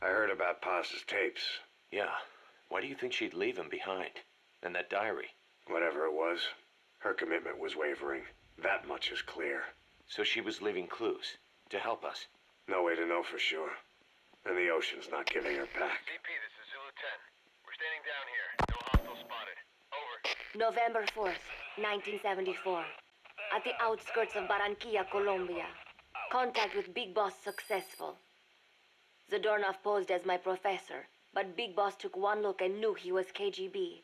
I heard about Paz's tapes. Yeah. Why do you think she'd leave him behind? And that diary? Whatever it was, her commitment was wavering. That much is clear. So she was leaving clues to help us. No way to know for sure. And the ocean's not giving her back. CP, this is Zulu 10. We're standing down here. No hostiles spotted. Over. November 4th, 1974. At the outskirts of Barranquilla, Colombia. Contact with Big Boss successful. Zadornov posed as my professor, but Big Boss took one look and knew he was KGB.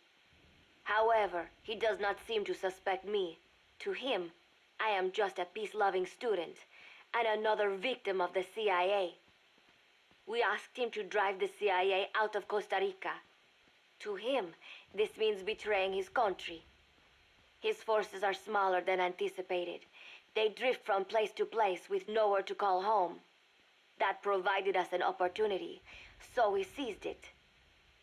However, he does not seem to suspect me. To him, I am just a peace-loving student, and another victim of the CIA. We asked him to drive the CIA out of Costa Rica. To him, this means betraying his country. His forces are smaller than anticipated. They drift from place to place with nowhere to call home. That provided us an opportunity, so we seized it.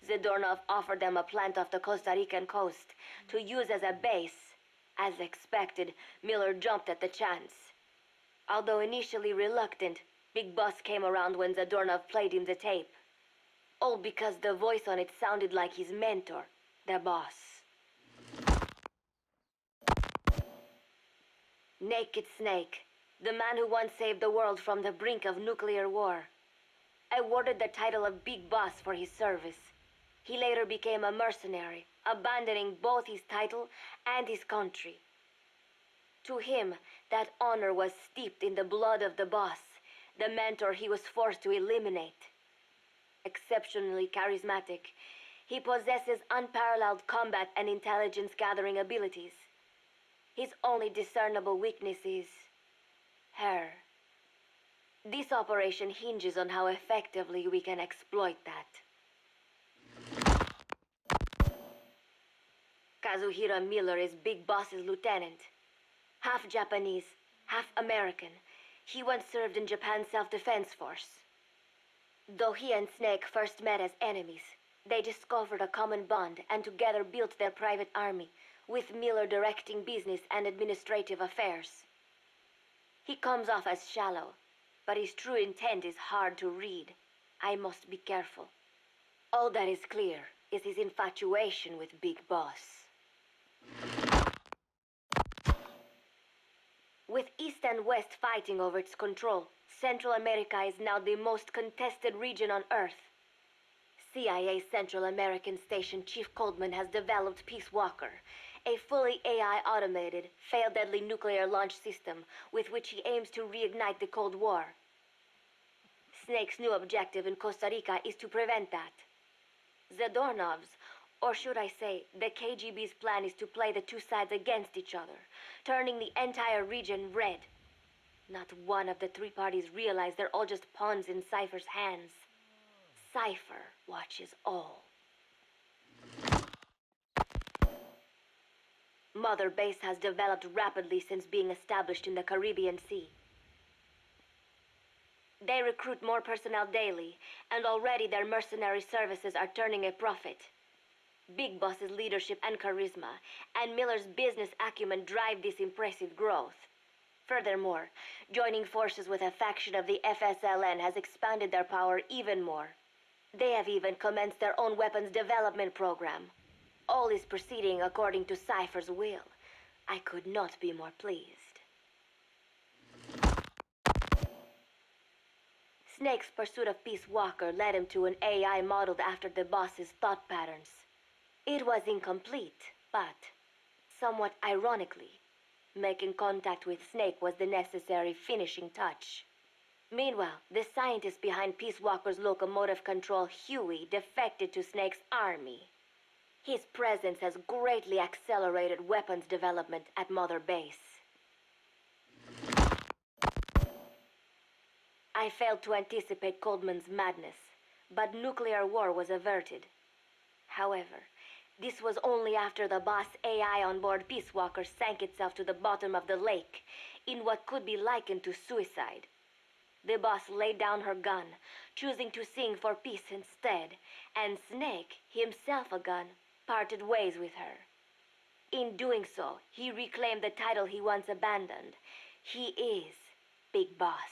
Zadornov offered them a plant off the Costa Rican coast to use as a base. As expected, Miller jumped at the chance. Although initially reluctant, Big Boss came around when Zadornov played him the tape. All because the voice on it sounded like his mentor, the boss. Naked Snake, the man who once saved the world from the brink of nuclear war. Awarded the title of Big Boss for his service. He later became a mercenary, abandoning both his title and his country. To him, that honor was steeped in the blood of the boss, the mentor he was forced to eliminate. Exceptionally charismatic, he possesses unparalleled combat and intelligence-gathering abilities. His only discernible weakness is her. This operation hinges on how effectively we can exploit that. Kazuhira Miller is Big Boss's lieutenant. Half Japanese, half American. He once served in Japan's self-defense force. Though he and Snake first met as enemies, they discovered a common bond and together built their private army, with Miller directing business and administrative affairs. He comes off as shallow, but his true intent is hard to read. I must be careful. All that is clear is his infatuation with Big Boss. With East and West fighting over its control, Central America is now the most contested region on Earth. CIA Central American Station Chief Coldman has developed Peace Walker, a fully AI-automated, fail-deadly nuclear launch system with which he aims to reignite the Cold War. Snake's new objective in Costa Rica is to prevent that. Zadornov's, or should I say, the KGB's plan is to play the two sides against each other, turning the entire region red. Not one of the three parties realize they're all just pawns in Cypher's hands. Cypher watches all. Mother Base has developed rapidly since being established in the Caribbean Sea. They recruit more personnel daily, and already their mercenary services are turning a profit. Big Boss's leadership and charisma, and Miller's business acumen drive this impressive growth. Furthermore, joining forces with a faction of the FSLN has expanded their power even more. They have even commenced their own weapons development program. All is proceeding according to Cypher's will. I could not be more pleased. Snake's pursuit of Peace Walker led him to an AI modeled after the boss's thought patterns. It was incomplete, but, somewhat ironically, making contact with Snake was the necessary finishing touch. Meanwhile, the scientist behind Peace Walker's locomotive control, Huey, defected to Snake's army. His presence has greatly accelerated weapons development at Mother Base. I failed to anticipate Coldman's madness, but nuclear war was averted. However, this was only after the boss AI on board Peace Walker sank itself to the bottom of the lake in what could be likened to suicide. The boss laid down her gun, choosing to sing for peace instead, and Snake, himself a gun, parted ways with her. In doing so, he reclaimed the title he once abandoned. He is Big Boss.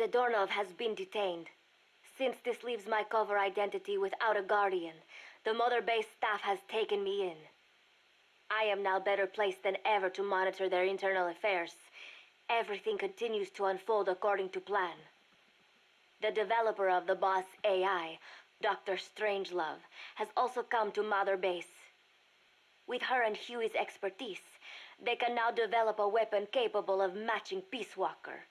Zadornov has been detained. Since this leaves my cover identity without a guardian, the Mother Base staff has taken me in. I am now better placed than ever to monitor their internal affairs. Everything continues to unfold according to plan. The developer of the boss AI, Dr. Strangelove, has also come to Mother Base. With her and Huey's expertise, they can now develop a weapon capable of matching Peace Walker.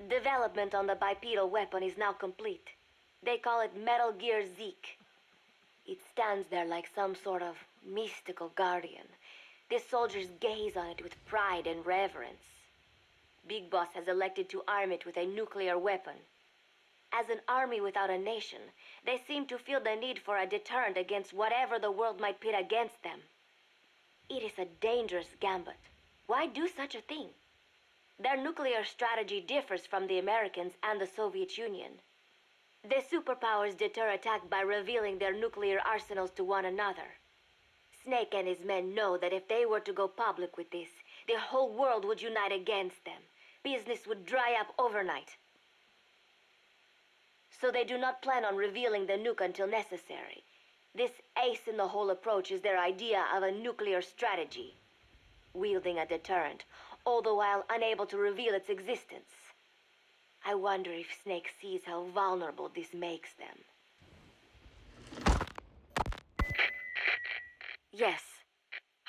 Development on the bipedal weapon is now complete. They call it Metal Gear Zeke. It stands there like some sort of mystical guardian. The soldiers gaze on it with pride and reverence. Big Boss has elected to arm it with a nuclear weapon. As an army without a nation, they seem to feel the need for a deterrent against whatever the world might pit against them. It is a dangerous gambit. Why do such a thing? Their nuclear strategy differs from the Americans and the Soviet Union. The superpowers deter attack by revealing their nuclear arsenals to one another. Snake and his men know that if they were to go public with this, the whole world would unite against them. Business would dry up overnight. So they do not plan on revealing the nuke until necessary. This ace-in-the-hole approach is their idea of a nuclear strategy. Wielding a deterrent, all the while unable to reveal its existence. I wonder if Snake sees how vulnerable this makes them. Yes.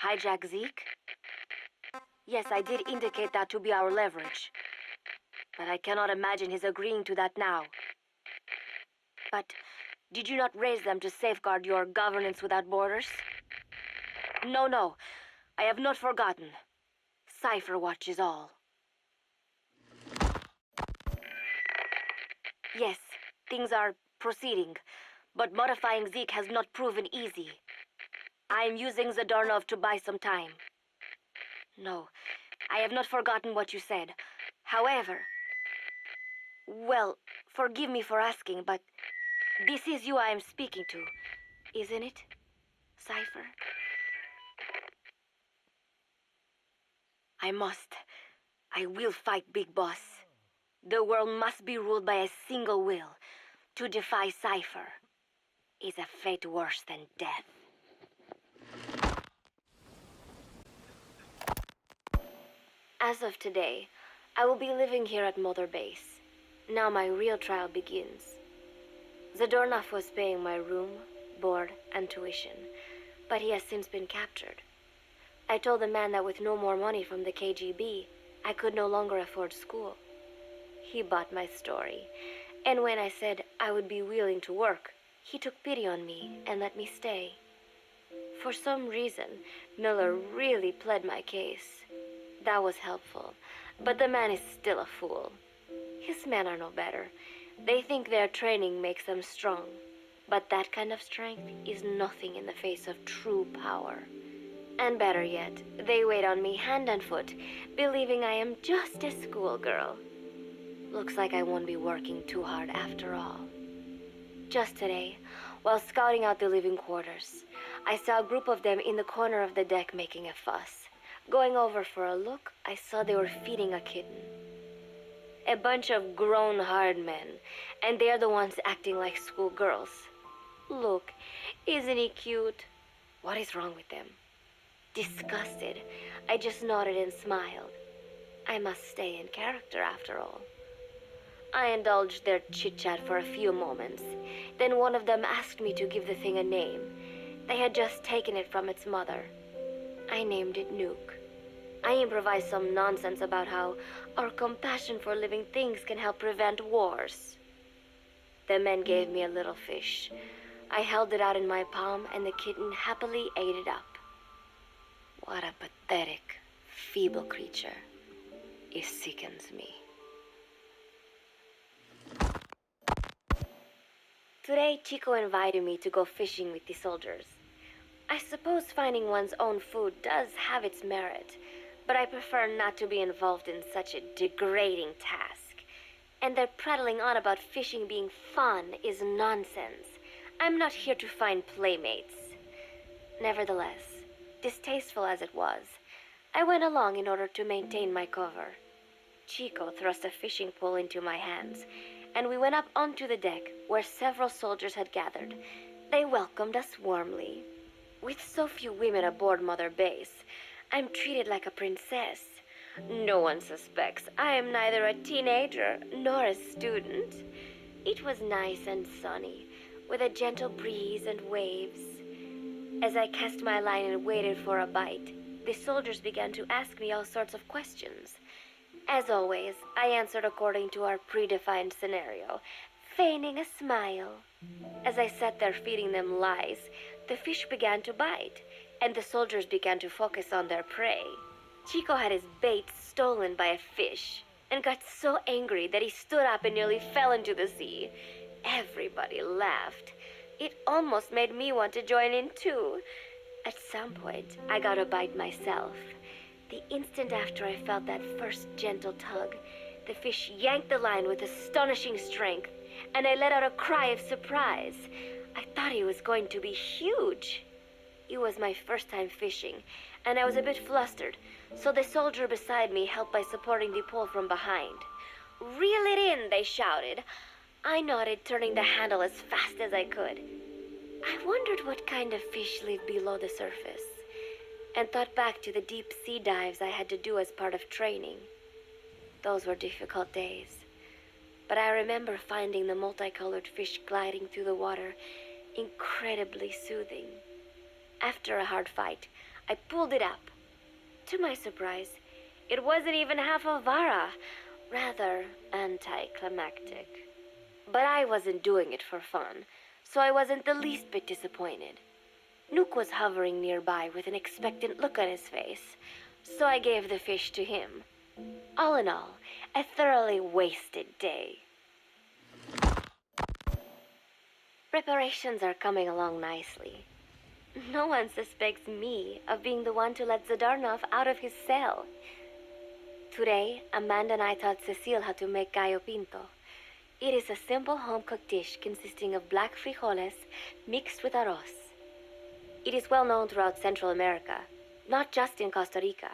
Hijack Zeke? Yes, I did indicate that to be our leverage. But I cannot imagine his agreeing to that now. But did you not raise them to safeguard your governance without borders? No. I have not forgotten. Cypher watches all. Yes, things are proceeding, but modifying Zeke has not proven easy. I am using Zadornov to buy some time. No, I have not forgotten what you said. However, well, forgive me for asking, but this is you I am speaking to, isn't it, Cypher? I will fight Big Boss. The world must be ruled by a single will. To defy Cypher is a fate worse than death. As of today, I will be living here at Mother Base. Now my real trial begins. Zadornov was paying my room, board, and tuition, but he has since been captured. I told the man that with no more money from the KGB, I could no longer afford school. He bought my story, and when I said I would be willing to work, he took pity on me and let me stay. For some reason, Miller really pled my case. That was helpful, but the man is still a fool. His men are no better. They think their training makes them strong, but that kind of strength is nothing in the face of true power. And better yet, they wait on me hand and foot, believing I am just a schoolgirl. Looks like I won't be working too hard after all. Just today, while scouting out the living quarters, I saw a group of them in the corner of the deck making a fuss. Going over for a look, I saw they were feeding a kitten. A bunch of grown hard men, and they're the ones acting like schoolgirls. Look, isn't he cute? What is wrong with them? Disgusted, I just nodded and smiled. I must stay in character after all. I indulged their chit-chat for a few moments. Then one of them asked me to give the thing a name. They had just taken it from its mother. I named it Nuke. I improvised some nonsense about how our compassion for living things can help prevent wars. The men gave me a little fish. I held it out in my palm and the kitten happily ate it up. What a pathetic, feeble creature. It sickens me. Today, Chico invited me to go fishing with the soldiers. I suppose finding one's own food does have its merit, but I prefer not to be involved in such a degrading task. And their prattling on about fishing being fun is nonsense. I'm not here to find playmates. Nevertheless, distasteful as it was, I went along in order to maintain my cover. Chico thrust a fishing pole into my hands, and we went up onto the deck where several soldiers had gathered. They welcomed us warmly. With so few women aboard Mother Base, I'm treated like a princess. No one suspects I am neither a teenager nor a student. It was nice and sunny, with a gentle breeze and waves. As I cast my line and waited for a bite, the soldiers began to ask me all sorts of questions. As always, I answered according to our predefined scenario, feigning a smile. As I sat there feeding them lies, the fish began to bite, and the soldiers began to focus on their prey. Chico had his bait stolen by a fish, and got so angry that he stood up and nearly fell into the sea. Everybody laughed. It almost made me want to join in too. At some point, I got a bite myself. The instant after I felt that first gentle tug, the fish yanked the line with astonishing strength, and I let out a cry of surprise. I thought he was going to be huge. It was my first time fishing, and I was a bit flustered, so the soldier beside me helped by supporting the pole from behind. "Reel it in," they shouted. I nodded, turning the handle as fast as I could. I wondered what kind of fish lived below the surface, and thought back to the deep sea dives I had to do as part of training. Those were difficult days, but I remember finding the multicolored fish gliding through the water incredibly soothing. After a hard fight, I pulled it up. To my surprise, it wasn't even half a vara, rather anticlimactic. But I wasn't doing it for fun, so I wasn't the least bit disappointed. Nook was hovering nearby with an expectant look on his face, so I gave the fish to him. All in all, a thoroughly wasted day. Preparations are coming along nicely. No one suspects me of being the one to let Zadornov out of his cell. Today, Amanda and I taught Cecile how to make gallo pinto. It is a simple home-cooked dish consisting of black frijoles mixed with arroz. It is well known throughout Central America, not just in Costa Rica,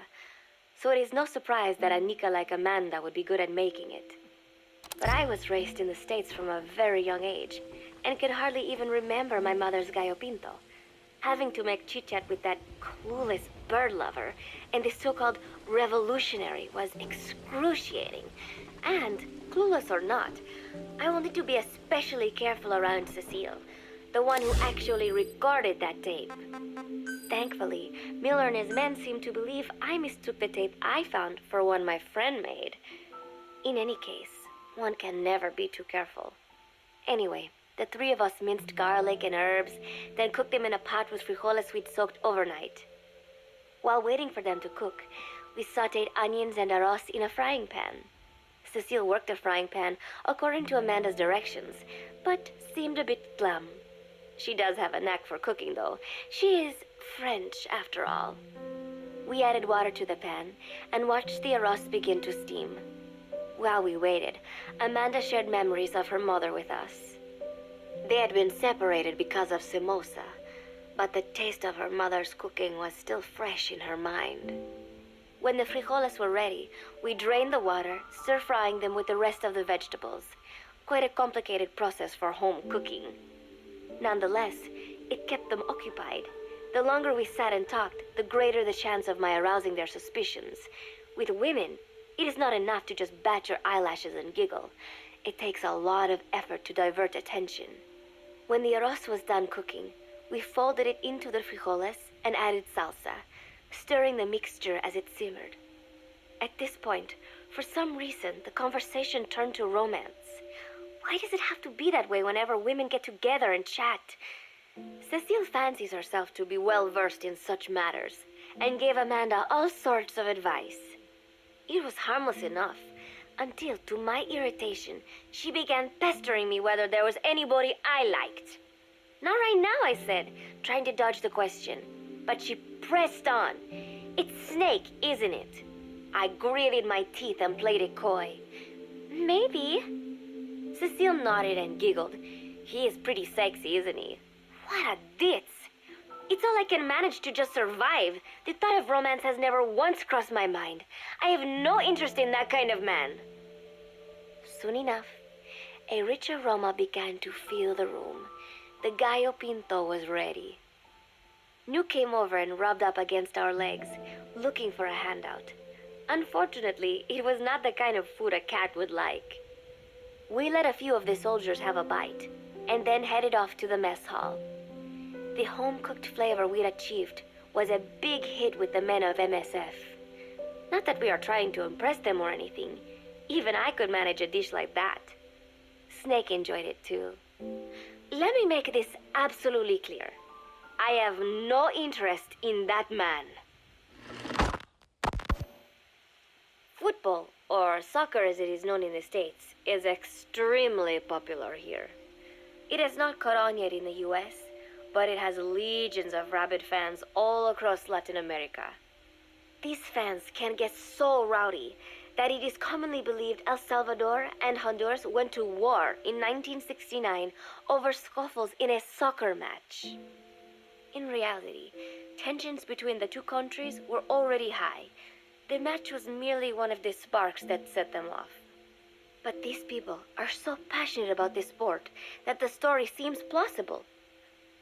so it is no surprise that a Nica like Amanda would be good at making it. But I was raised in the States from a very young age, and could hardly even remember my mother's gallo pinto. Having to make chit-chat with that clueless bird lover and the so-called revolutionary was excruciating. And, clueless or not, I will need to be especially careful around Cecile, the one who actually recorded that tape. Thankfully, Miller and his men seem to believe I mistook the tape I found for one my friend made. In any case, one can never be too careful. Anyway, the three of us minced garlic and herbs, then cooked them in a pot with frijoles we'd soaked overnight. While waiting for them to cook, we sautéed onions and arroz in a frying pan. Cecile worked the frying pan according to Amanda's directions, but seemed a bit glum. She does have a knack for cooking, though. She is French, after all. We added water to the pan and watched the arroz begin to steam. While we waited, Amanda shared memories of her mother with us. They had been separated because of Somoza, but the taste of her mother's cooking was still fresh in her mind. When the frijoles were ready, we drained the water, stir-frying them with the rest of the vegetables. Quite a complicated process for home cooking. Nonetheless, it kept them occupied. The longer we sat and talked, the greater the chance of my arousing their suspicions. With women, it is not enough to just bat your eyelashes and giggle. It takes a lot of effort to divert attention. When the arroz was done cooking, we folded it into the frijoles and added salsa, stirring the mixture as it simmered. At this point, for some reason, the conversation turned to romance. Why does it have to be that way whenever women get together and chat? Cecile fancies herself to be well-versed in such matters, and gave Amanda all sorts of advice. It was harmless enough, until, to my irritation, she began pestering me whether there was anybody I liked. "Not right now," I said, trying to dodge the question. But she pressed on. "It's Snake, isn't it?" I gritted my teeth and played it coy. "Maybe." Cecile nodded and giggled. "He is pretty sexy, isn't he?" What a ditz! It's all I can manage to just survive. The thought of romance has never once crossed my mind. I have no interest in that kind of man. Soon enough, a rich aroma began to fill the room. The gallo pinto was ready. New came over and rubbed up against our legs, looking for a handout. Unfortunately, it was not the kind of food a cat would like. We let a few of the soldiers have a bite, and then headed off to the mess hall. The home-cooked flavor we'd achieved was a big hit with the men of MSF. Not that we are trying to impress them or anything. Even I could manage a dish like that. Snake enjoyed it too. Let me make this absolutely clear. I have no interest in that man. Football, or soccer as it is known in the States, is extremely popular here. It has not caught on yet in the US, but it has legions of rabid fans all across Latin America. These fans can get so rowdy that it is commonly believed El Salvador and Honduras went to war in 1969 over scuffles in a soccer match. In reality, tensions between the two countries were already high. The match was merely one of the sparks that set them off. But these people are so passionate about this sport that the story seems plausible.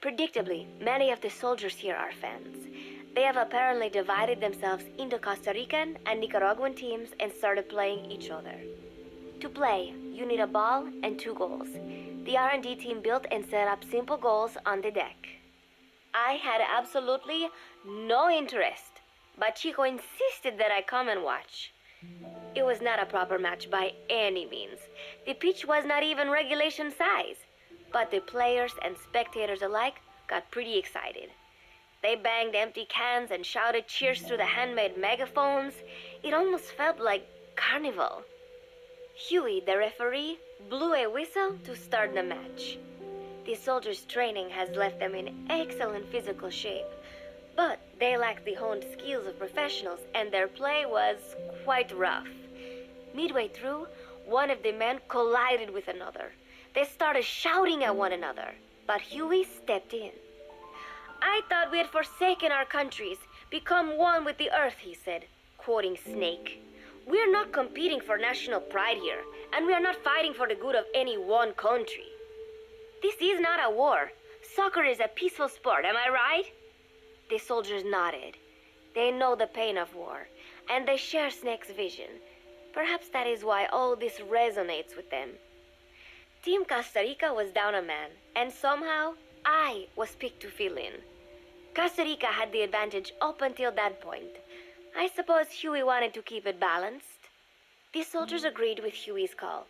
Predictably, many of the soldiers here are fans. They have apparently divided themselves into Costa Rican and Nicaraguan teams and started playing each other. To play, you need a ball and 2 goals. The R&D team built and set up simple goals on the deck. I had absolutely no interest, but Chico insisted that I come and watch. It was not a proper match by any means. The pitch was not even regulation size, but the players and spectators alike got pretty excited. They banged empty cans and shouted cheers through the handmade megaphones. It almost felt like carnival. Huey, the referee, blew a whistle to start the match. The soldiers' training has left them in excellent physical shape, but they lacked the honed skills of professionals and their play was quite rough. Midway through, one of the men collided with another. They started shouting at one another, but Huey stepped in. "I thought we had forsaken our countries, become one with the earth," he said, quoting Snake. "We're not competing for national pride here, and we are not fighting for the good of any one country. This is not a war. Soccer is a peaceful sport, am I right?" The soldiers nodded. They know the pain of war, and they share Snake's vision. Perhaps that is why all this resonates with them. Team Costa Rica was down a man, and somehow I was picked to fill in. Costa Rica had the advantage up until that point. I suppose Huey wanted to keep it balanced. The soldiers agreed with Huey's call.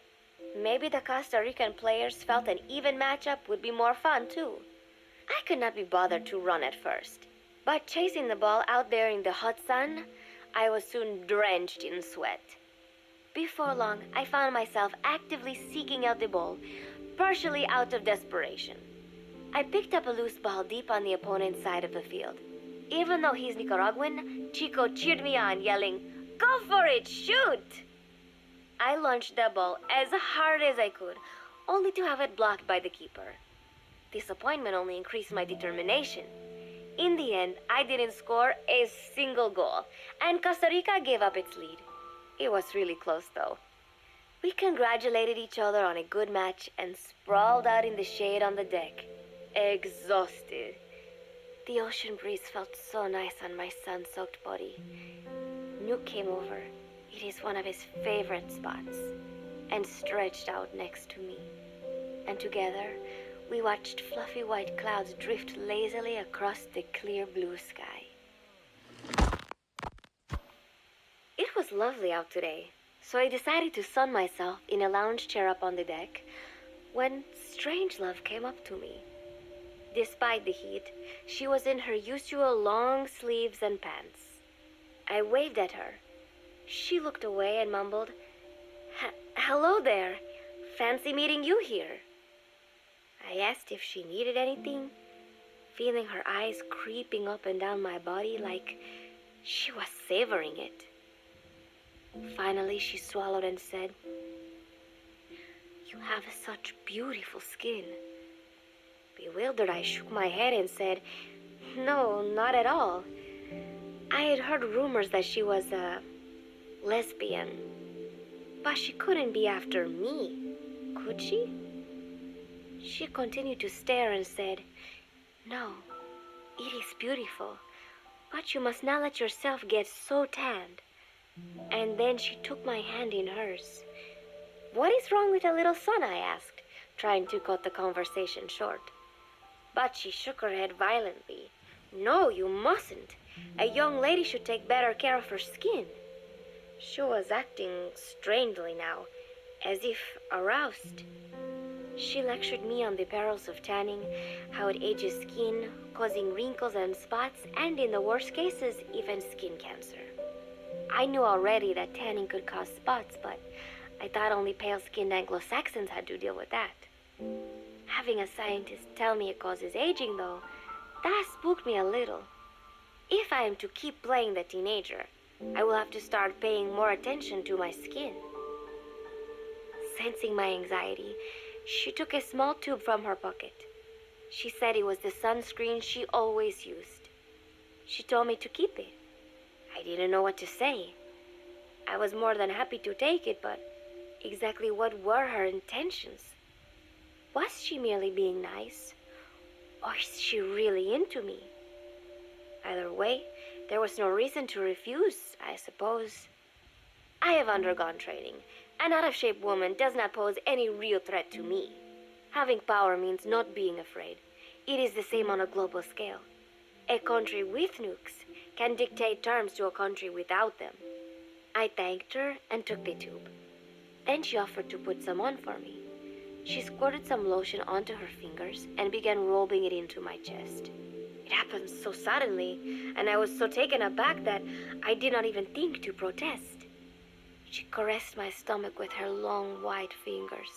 Maybe the Costa Rican players felt an even matchup would be more fun too. I could not be bothered to run at first, but chasing the ball out there in the hot sun, I was soon drenched in sweat. Before long, I found myself actively seeking out the ball, partially out of desperation. I picked up a loose ball deep on the opponent's side of the field. Even though he's Nicaraguan, Chico cheered me on, yelling, "Go for it, shoot!" I launched the ball as hard as I could, only to have it blocked by the keeper. Disappointment only increased my determination. In the end, I didn't score a single goal, and Costa Rica gave up its lead. It was really close, though. We congratulated each other on a good match and sprawled out in the shade on the deck, exhausted. The ocean breeze felt so nice on my sun-soaked body. Nuke came over. It is one of his favorite spots, and stretched out next to me. And together, we watched fluffy white clouds drift lazily across the clear blue sky. It was lovely out today, so I decided to sun myself in a lounge chair up on the deck when Strangelove came up to me. Despite the heat, she was in her usual long sleeves and pants. I waved at her. She looked away and mumbled, "Hello there. Fancy meeting you here." I asked if she needed anything, feeling her eyes creeping up and down my body like she was savoring it. Finally, she swallowed and said, "You have such beautiful skin." Bewildered, I shook my head and said, No, not at all. I had heard rumors that she was a lesbian. But she couldn't be after me, could she? She continued to stare and said, "No, it is beautiful, but you must not let yourself get so tanned." And then she took my hand in hers. "What is wrong with a little son?" I asked, trying to cut the conversation short. But she shook her head violently. "No, you mustn't. A young lady should take better care of her skin." She was acting strangely now, as if aroused. She lectured me on the perils of tanning, how it ages skin, causing wrinkles and spots, and in the worst cases, even skin cancer. I knew already that tanning could cause spots, but I thought only pale-skinned Anglo-Saxons had to deal with that. Having a scientist tell me it causes aging, though, that spooked me a little. If I am to keep playing the teenager, I will have to start paying more attention to my skin. Sensing my anxiety, she took a small tube from her pocket. She said it was the sunscreen she always used. She told me to keep it. I didn't know what to say. I was more than happy to take it, but exactly what were her intentions? Was she merely being nice? Or is she really into me? Either way, there was no reason to refuse, I suppose. I have undergone training. An out-of-shape woman does not pose any real threat to me. Having power means not being afraid. It is the same on a global scale. A country with nukes can dictate terms to a country without them. I thanked her and took the tube. Then she offered to put some on for me. She squirted some lotion onto her fingers and began rolling it into my chest. It happened so suddenly, and I was so taken aback that I did not even think to protest. She caressed my stomach with her long white fingers,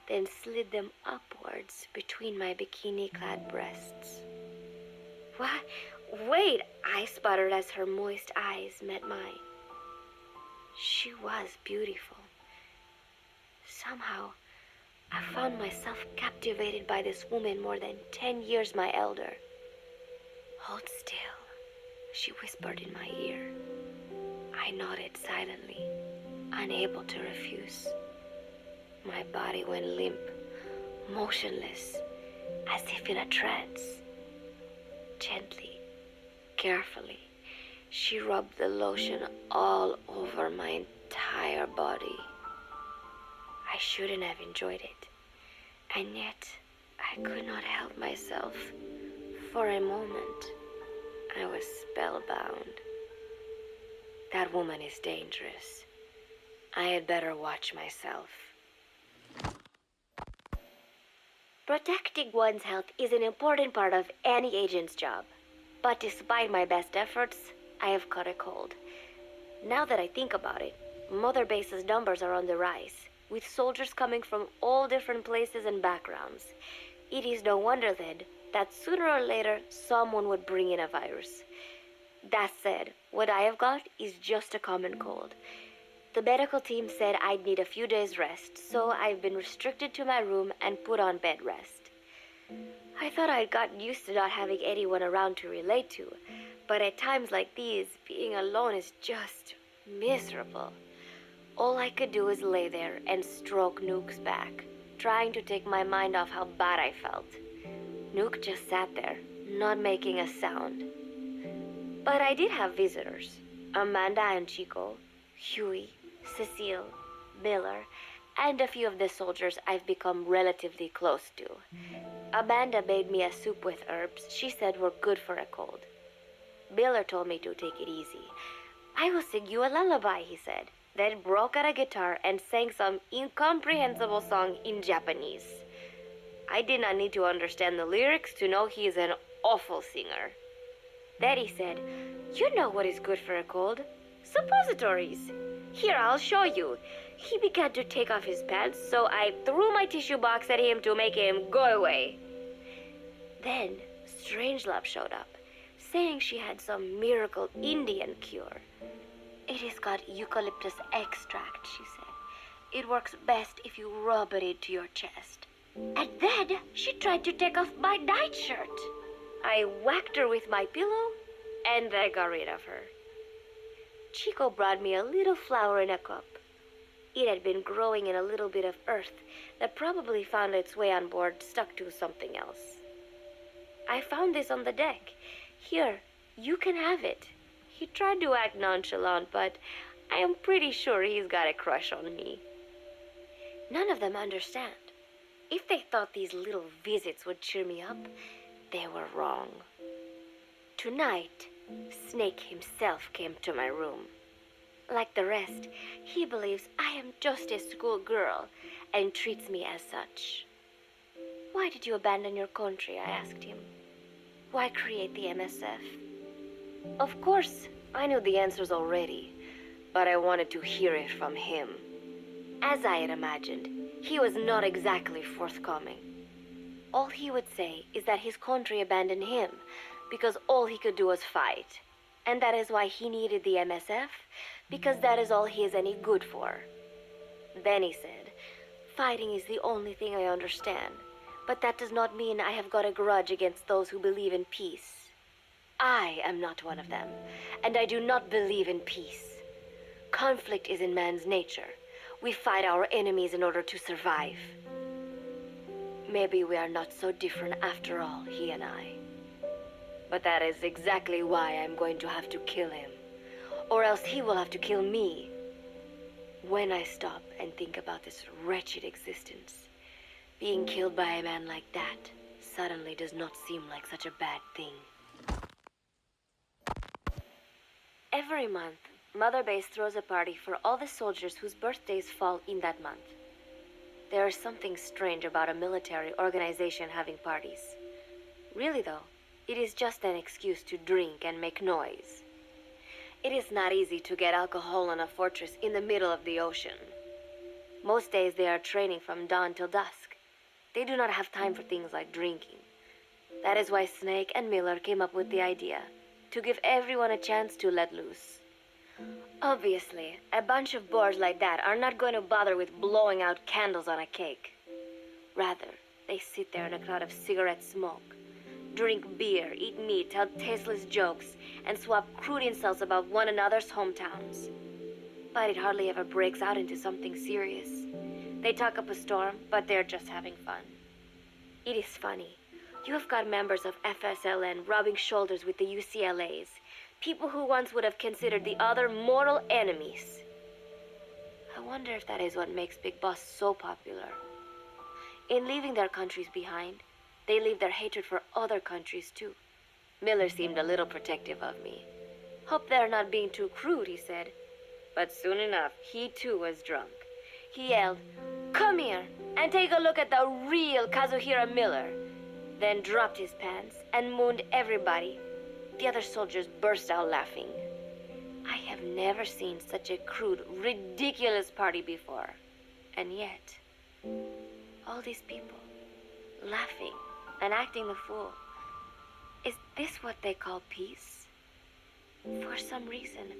then slid them upwards between my bikini-clad breasts. "What? Wait," I sputtered as her moist eyes met mine. She was beautiful. Somehow, I found myself captivated by this woman more than 10 years my elder. "Hold still," she whispered in my ear. I nodded silently, unable to refuse. My body went limp, motionless, as if in a trance. Gently, carefully, she rubbed the lotion all over my entire body. I shouldn't have enjoyed it, and yet I could not help myself. For a moment, I was spellbound. That woman is dangerous. I had better watch myself. Protecting one's health is an important part of any agent's job. But despite my best efforts, I have caught a cold. Now that I think about it, Mother Base's numbers are on the rise, with soldiers coming from all different places and backgrounds. It is no wonder, then, that sooner or later someone would bring in a virus. That said, what I have got is just a common cold. The medical team said I'd need a few days rest, so I've been restricted to my room and put on bed rest. I thought I'd gotten used to not having anyone around to relate to, but at times like these, being alone is just miserable. All I could do was lay there and stroke Nuke's back, trying to take my mind off how bad I felt. Nuke just sat there, not making a sound. But I did have visitors. Amanda and Chico, Huey, Cecile, Miller, and a few of the soldiers I've become relatively close to. Amanda made me a soup with herbs she said were good for a cold. Miller told me to take it easy. "I will sing you a lullaby," he said, then broke out a guitar and sang some incomprehensible song in Japanese. I did not need to understand the lyrics to know he is an awful singer. Then he said, "You know what is good for a cold? Suppositories. Here, I'll show you." He began to take off his pants, so I threw my tissue box at him to make him go away. Then Strangelove showed up, saying she had some miracle Indian cure. "It has got eucalyptus extract," she said. "It works best if you rub it into your chest." And then she tried to take off my nightshirt. I whacked her with my pillow, and I got rid of her. Chico brought me a little flower in a cup. It had been growing in a little bit of earth that probably found its way on board, stuck to something else. I found this on the deck. Here, you can have it. He tried to act nonchalant, but I am pretty sure he's got a crush on me. None of them understand. If they thought these little visits would cheer me up, they were wrong. Tonight, Snake himself came to my room. Like the rest, he believes I am just a schoolgirl and treats me as such. Why did you abandon your country? I asked him. Why create the MSF? Of course, I knew the answers already, but I wanted to hear it from him. As I had imagined, he was not exactly forthcoming. All he would say is that his country abandoned him because all he could do was fight, and that is why he needed the MSF, because that is all he is any good for. Then he said, fighting is the only thing I understand, but that does not mean I have got a grudge against those who believe in peace. I am not one of them, and I do not believe in peace. Conflict is in man's nature. We fight our enemies in order to survive. Maybe we are not so different after all, he and I. But that is exactly why I'm going to have to kill him, or else he will have to kill me. When I stop and think about this wretched existence, being killed by a man like that suddenly does not seem like such a bad thing. Every month, Mother Base throws a party for all the soldiers whose birthdays fall in that month. There is something strange about a military organization having parties. Really though, it is just an excuse to drink and make noise. It is not easy to get alcohol on a fortress in the middle of the ocean. Most days they are training from dawn till dusk. They do not have time for things like drinking. That is why Snake and Miller came up with the idea, to give everyone a chance to let loose. Obviously, a bunch of boors like that are not going to bother with blowing out candles on a cake. Rather, they sit there in a cloud of cigarette smoke, drink beer, eat meat, tell tasteless jokes, and swap crude insults about one another's hometowns. But it hardly ever breaks out into something serious. They talk up a storm, but they're just having fun. It is funny. You have got members of FSLN rubbing shoulders with the UCLAs, people who once would have considered the other mortal enemies. I wonder if that is what makes Big Boss so popular. In leaving their countries behind, they leave their hatred for other countries too. Miller seemed a little protective of me. Hope they're not being too crude, he said. But soon enough, he too was drunk. He yelled, "Come here and take a look at the real Kazuhira Miller," then dropped his pants and mooned everybody. The other soldiers burst out laughing. I have never seen such a crude, ridiculous party before. And yet, all these people, laughing and acting the fool. Is this what they call peace? For some reason,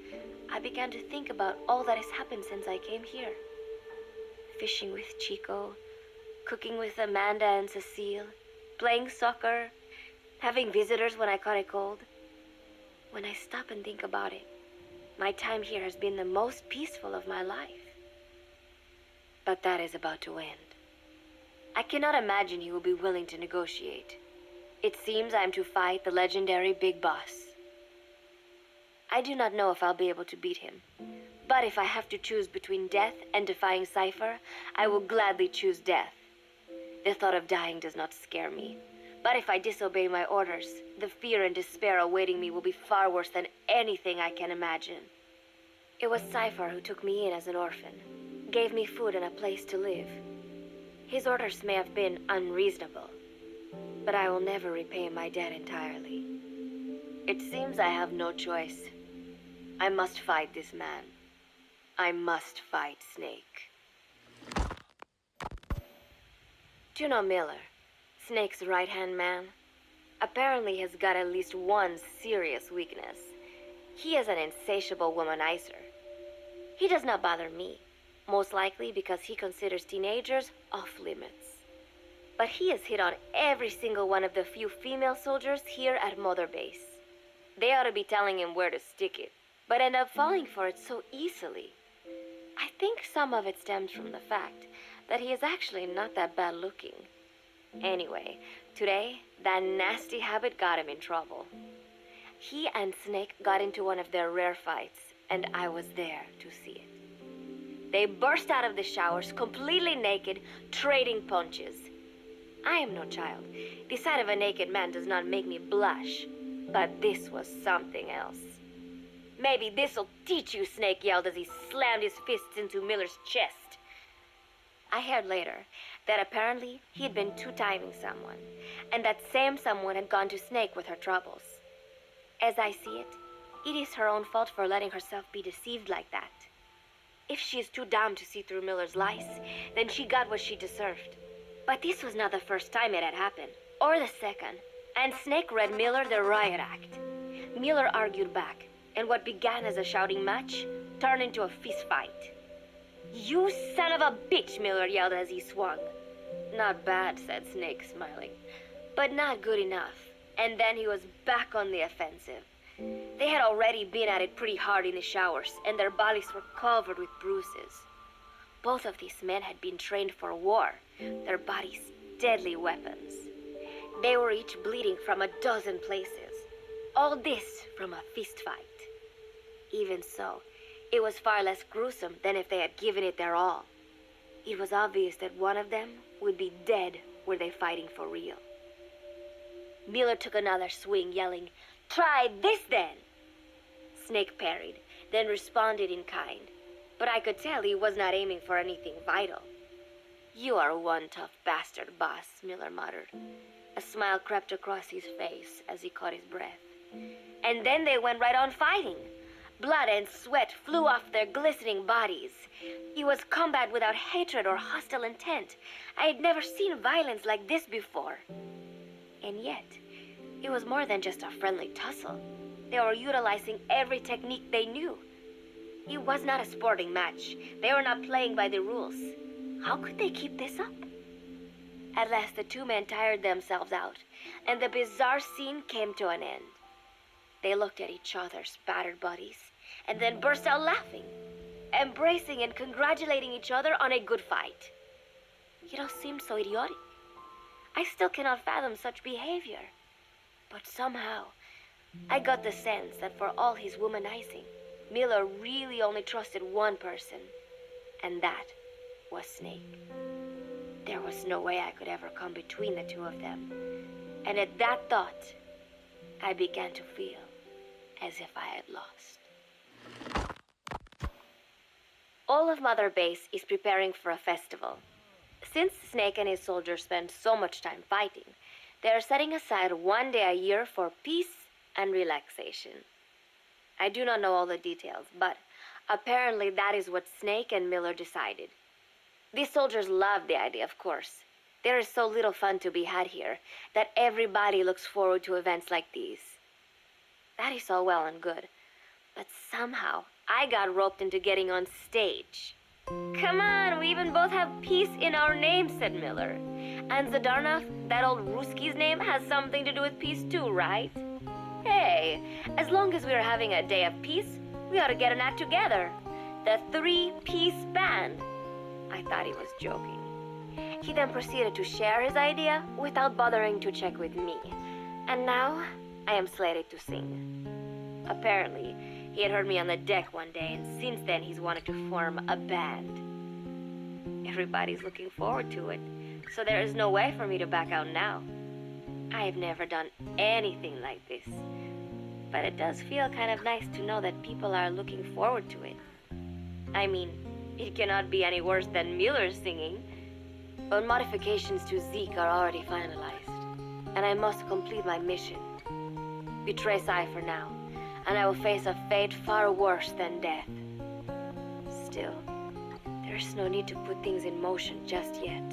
I began to think about all that has happened since I came here. Fishing with Chico, cooking with Amanda and Cecile, playing soccer, having visitors when I caught a cold. When I stop and think about it, my time here has been the most peaceful of my life. But that is about to end. I cannot imagine he will be willing to negotiate. It seems I am to fight the legendary Big Boss. I do not know if I'll be able to beat him. But if I have to choose between death and defying Cypher, I will gladly choose death. The thought of dying does not scare me. But if I disobey my orders, the fear and despair awaiting me will be far worse than anything I can imagine. It was Cypher who took me in as an orphan, gave me food and a place to live. His orders may have been unreasonable, but I will never repay my debt entirely. It seems I have no choice. I must fight this man. I must fight Snake. Do you know Miller, Snake's right-hand man? Apparently has got at least one serious weakness. He is an insatiable womanizer. He does not bother me, most likely because he considers teenagers off limits. But he has hit on every single one of the few female soldiers here at Mother Base. They ought to be telling him where to stick it, but end up falling for it so easily. I think some of it stems from the fact that he is actually not that bad looking. Anyway, today, that nasty habit got him in trouble. He and Snake got into one of their rare fights, and I was there to see it. They burst out of the showers, completely naked, trading punches. I am no child. The sight of a naked man does not make me blush. But this was something else. "Maybe this'll teach you," Snake yelled as he slammed his fists into Miller's chest. I heard later that apparently he had been two-timing someone, and that same someone had gone to Snake with her troubles. As I see it, it is her own fault for letting herself be deceived like that. If she is too dumb to see through Miller's lies, then she got what she deserved. But this was not the first time it had happened, or the second, and Snake read Miller the riot act. Miller argued back, and what began as a shouting match turned into a fist fight. "You son of a bitch," Miller yelled as he swung. "Not bad," said Snake, smiling, "but not good enough." And then he was back on the offensive. They had already been at it pretty hard in the showers, and their bodies were covered with bruises. Both of these men had been trained for war, their bodies deadly weapons. They were each bleeding from a dozen places. All this from a fist fight. Even so, it was far less gruesome than if they had given it their all. It was obvious that one of them would be dead were they fighting for real. Miller took another swing, yelling, "Try this then!" Snake parried, then responded in kind. But I could tell he was not aiming for anything vital. "You are one tough bastard, boss," Miller muttered. A smile crept across his face as he caught his breath. And then they went right on fighting. Blood and sweat flew off their glistening bodies. It was combat without hatred or hostile intent. I had never seen violence like this before. And yet, it was more than just a friendly tussle. They were utilizing every technique they knew. It was not a sporting match. They were not playing by the rules. How could they keep this up? At last, the two men tired themselves out, and the bizarre scene came to an end. They looked at each other's battered bodies, and then burst out laughing, embracing and congratulating each other on a good fight. It all seemed so idiotic. I still cannot fathom such behavior. But somehow, I got the sense that for all his womanizing, Miller really only trusted one person, and that was Snake. There was no way I could ever come between the two of them, and at that thought, I began to feel as if I had lost. All of Mother Base is preparing for a festival. Since Snake and his soldiers spend so much time fighting, they are setting aside one day a year for peace and relaxation. I do not know all the details, but apparently that is what Snake and Miller decided. These soldiers love the idea, of course. There is so little fun to be had here that everybody looks forward to events like these. That is all well and good, but somehow I got roped into getting on stage. "Come on, we even both have peace in our name," said Miller. "And Zadarnov, that old Ruski's name, has something to do with peace too, right? Hey, as long as we're having a day of peace, we ought to get an act together. The Three-Piece Band." I thought he was joking. He then proceeded to share his idea without bothering to check with me. And now, I am slated to sing. Apparently, he had heard me on the deck one day, and since then he's wanted to form a band. Everybody's looking forward to it, so there is no way for me to back out now. I have never done anything like this, but it does feel kind of nice to know that people are looking forward to it. I mean, it cannot be any worse than Miller's singing. But modifications to Zeke are already finalized, and I must complete my mission. Betray Psy for now, and I will face a fate far worse than death. Still, there's no need to put things in motion just yet.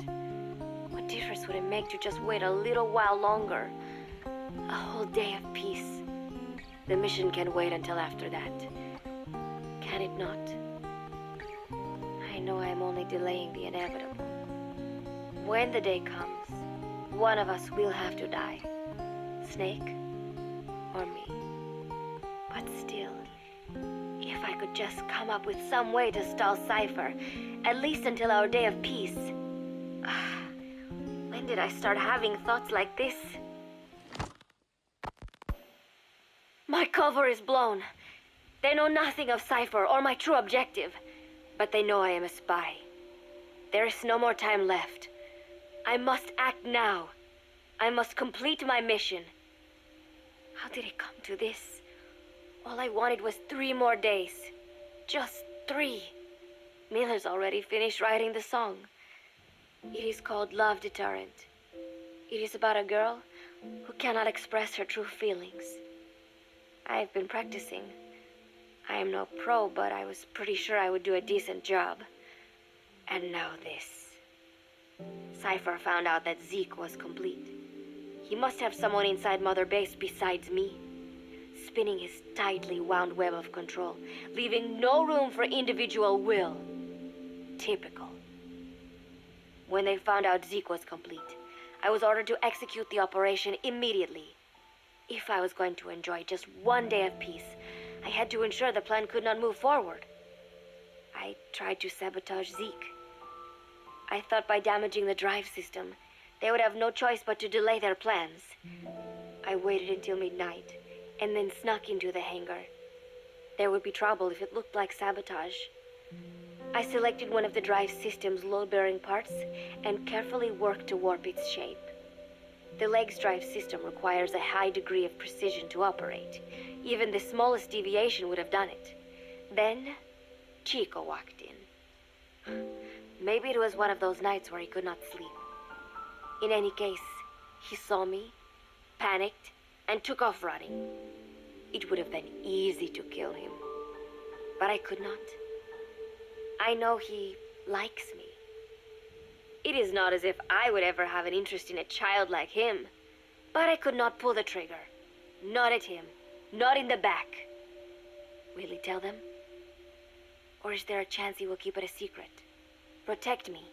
What difference would it make to just wait a little while longer? A whole day of peace. The mission can wait until after that. Can it not? I know I am only delaying the inevitable. When the day comes, One of us will have to die. Snake or me. But still, if I could just come up with some way to stall Cypher, at least until our day of peace. When did I start having thoughts like this? My cover is blown. They know nothing of Cypher or my true objective, but they know I am a spy. There is no more time left. I must act now. I must complete my mission. How did it come to this? All I wanted was 3 more days. Just 3. Miller's already finished writing the song. It is called Love Deterrent. It is about a girl who cannot express her true feelings. I have been practicing. I am no pro, but I was pretty sure I would do a decent job. And now this. Cypher found out that Zeke was complete. He must have someone inside Mother Base besides me, spinning his tightly wound web of control, leaving no room for individual will. Typical. When they found out Zeke was complete, I was ordered to execute the operation immediately. If I was going to enjoy just 1 day of peace, I had to ensure the plan could not move forward. I tried to sabotage Zeke. I thought by damaging the drive system, they would have no choice but to delay their plans. I waited until midnight, and then snuck into the hangar. There would be trouble if it looked like sabotage. I selected one of the drive system's load-bearing parts and carefully worked to warp its shape. The leg's drive system requires a high degree of precision to operate. Even the smallest deviation would have done it. Then, Chico walked in. Maybe it was one of those nights where he could not sleep. In any case, he saw me, panicked, and took off running. It would have been easy to kill him, but I could not. I know he likes me. It is not as if I would ever have an interest in a child like him, but I could not pull the trigger. Not at him, not in the back. Will he tell them? Or is there a chance he will keep it a secret? Protect me?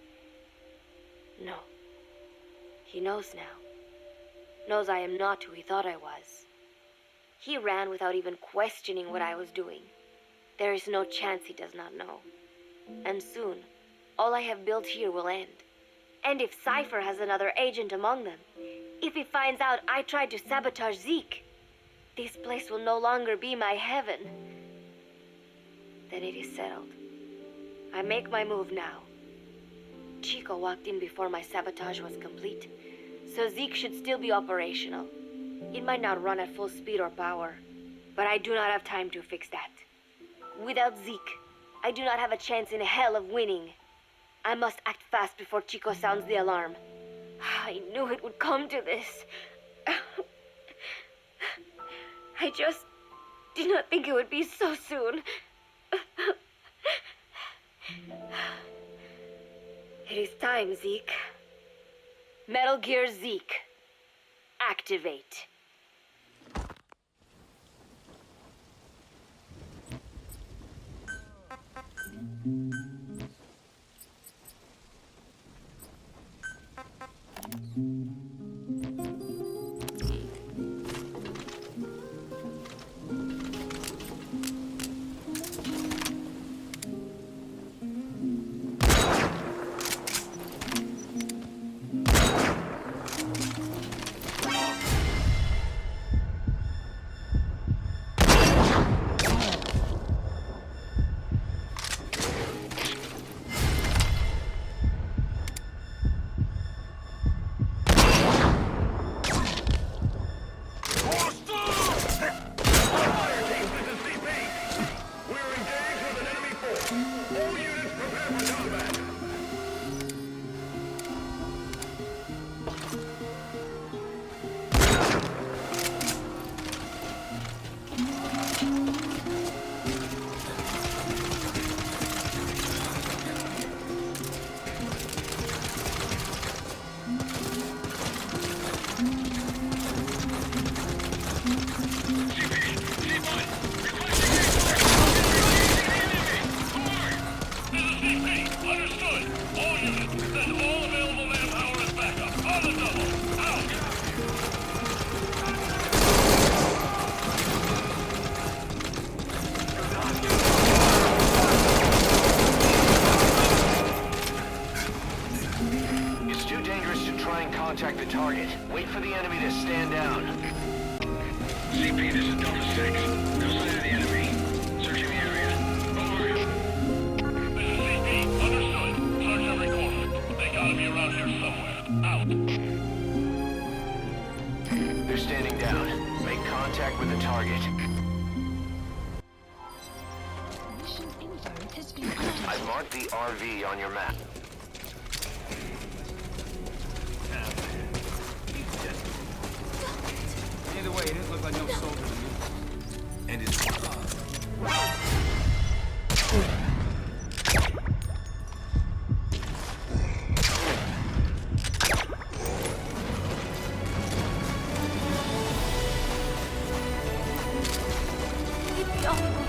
No. He knows now. Knows I am not who he thought I was. He ran without even questioning what I was doing. There is no chance he does not know. And soon, all I have built here will end. And if Cypher has another agent among them, if he finds out I tried to sabotage Zeke, this place will no longer be my heaven. Then it is settled. I make my move now. Chico walked in before my sabotage was complete, so Zeke should still be operational. It might not run at full speed or power, but I do not have time to fix that. Without Zeke, I do not have a chance in hell of winning. I must act fast before Chico sounds the alarm. I knew it would come to this. I just did not think it would be so soon. It is time, Zeke. Metal Gear Zeke. Activate. target. Mission info has been updated. I've marked the RV on your map. Either way, it didn't look like no soldier to me. And his Keep me off me.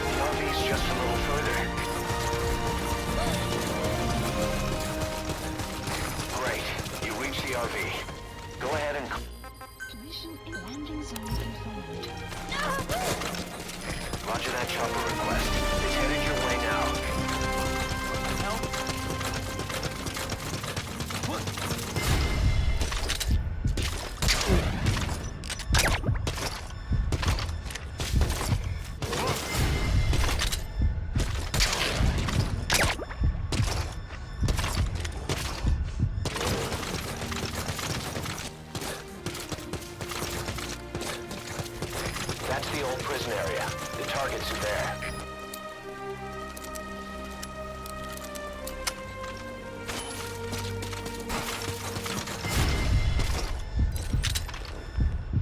The RV's just a little further. Great. You reached the RV. Go ahead and... Mission in landing zone confirmed. Roger that chopper request. It's headed your way now. That's the old prison area. The targets are there.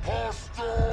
Hostile!